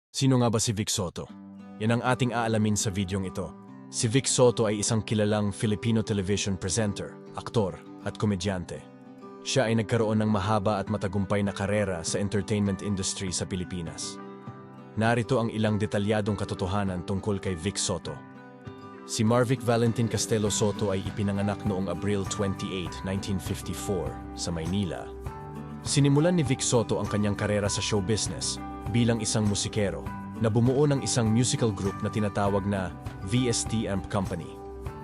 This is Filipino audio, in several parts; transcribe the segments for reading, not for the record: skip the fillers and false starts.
Sino nga ba si Vic Soto? Yan ang ating aalamin sa videong ito. Si Vic Soto ay isang kilalang Filipino television presenter, aktor at komedyante. Siya ay nagkaroon ng mahaba at matagumpay na karera sa entertainment industry sa Pilipinas. Narito ang ilang detalyadong katotohanan tungkol kay Vic Soto. Si Marvic Valentin Castelo Soto ay ipinanganak noong Abril 28, 1954 sa Maynila. Sinimulan ni Vic Soto ang kanyang karera sa show business bilang isang musikero na bumuo ng isang musical group na tinatawag na VST Amp Company.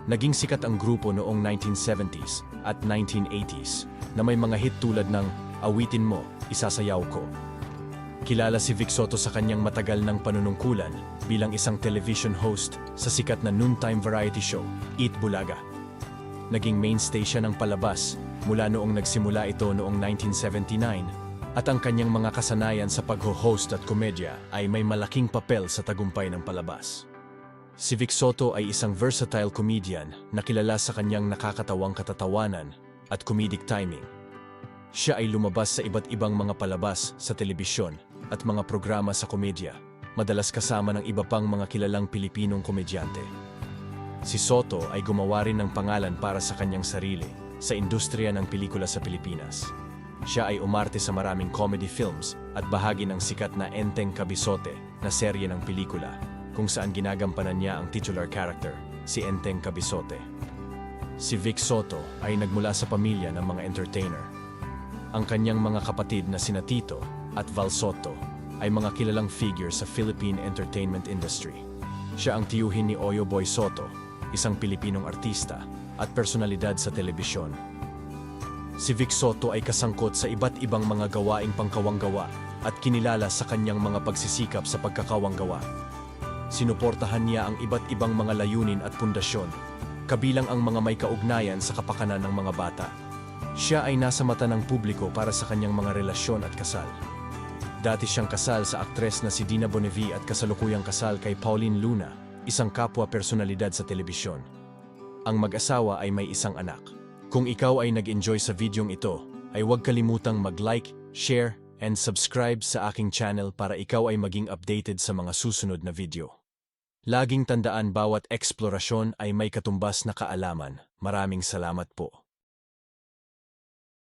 Naging sikat ang grupo noong 1970s at 1980s na may mga hit tulad ng Awitin Mo, Isasayaw Ko. Kilala si Vic Soto sa kanyang matagal ng panunungkulan bilang isang television host sa sikat na noontime variety show, Eat Bulaga. Naging mainstay siya ng palabas mula noong nagsimula ito noong 1979 at ang kanyang mga kasanayan sa pagho-host at komedya ay may malaking papel sa tagumpay ng palabas. Si Vic Soto ay isang versatile comedian na kilala sa kanyang nakakatawang katatawanan at comedic timing. Siya ay lumabas sa iba't ibang mga palabas sa telebisyon at mga programa sa komedya, madalas kasama ng iba pang mga kilalang Pilipinong komedyante. Si Soto ay gumawa rin ng pangalan para sa kanyang sarili sa industriya ng pelikula sa Pilipinas. Siya ay umarte sa maraming comedy films at bahagi ng sikat na Enteng Kabisote na serye ng pelikula, kung saan ginagampanan niya ang titular character, si Enteng Kabisote. Si Vic Soto ay nagmula sa pamilya ng mga entertainer. Ang kanyang mga kapatid na sina Tito at Val Soto ay mga kilalang figure sa Philippine entertainment industry. Siya ang tiyuhin ni Oyo Boy Soto, isang Pilipinong artista at personalidad sa telebisyon. Si Vic Soto ay kasangkot sa iba't ibang mga gawaing pangkawanggawa at kinilala sa kanyang mga pagsisikap sa pagkakawanggawa. Sinuportahan niya ang iba't ibang mga layunin at pundasyon, kabilang ang mga may kaugnayan sa kapakanan ng mga bata. Siya ay nasa mata ng publiko para sa kanyang mga relasyon at kasal. Dati siyang kasal sa aktres na si Dina Bonnevie at kasalukuyang kasal kay Pauline Luna, isang kapwa personalidad sa telebisyon. Ang mag-asawa ay may isang anak. Kung ikaw ay nag-enjoy sa videong ito, ay huwag kalimutang mag-like, share, and subscribe sa aking channel para ikaw ay maging updated sa mga susunod na video. Laging tandaan bawat eksplorasyon ay may katumbas na kaalaman. Maraming salamat po.